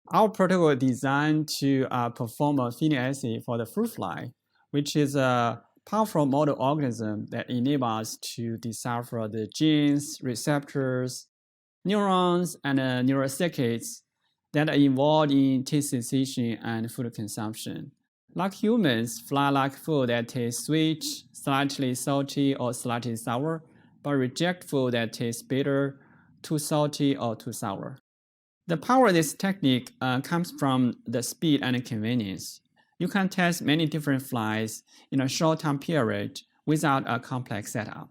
Our protocol is designed to perform a feeding assay for the fruit fly, which is a powerful model organism that enables us to decipher the genes, receptors, neurons, and neural circuits that are involved in taste sensation and food consumption. Like humans, flies like food that tastes sweet, slightly salty, or slightly sour, but reject food that tastes bitter, too salty, or too sour. The power of this technique comes from the speed and convenience. You can test many different flies in a short time period without a complex setup.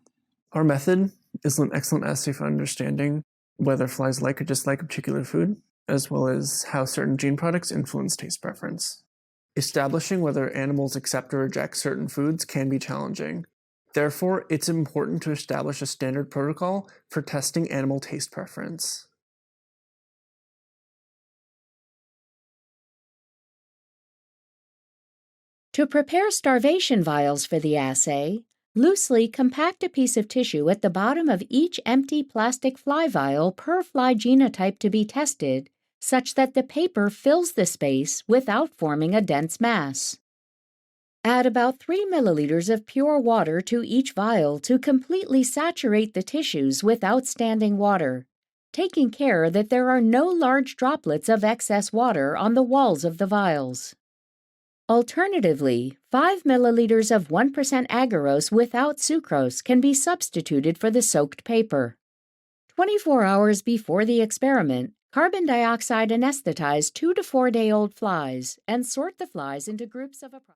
Our method is an excellent assay for understanding whether flies like or dislike a particular food, as well as how certain gene products influence taste preference. Establishing whether animals accept or reject certain foods can be challenging. Therefore, it's important to establish a standard protocol for testing animal taste preference. To prepare starvation vials for the assay, loosely compact a piece of tissue at the bottom of each empty plastic fly vial per fly genotype to be tested, such that the paper fills the space without forming a dense mass. Add about 3 milliliters of pure water to each vial to completely saturate the tissues without standing water, taking care that there are no large droplets of excess water on the walls of the vials. Alternatively, 5 milliliters of 1% agarose without sucrose can be substituted for the soaked paper. 24 hours before the experiment, carbon dioxide anesthetize 2 to 4 day-old flies and sort the flies into groups of approximately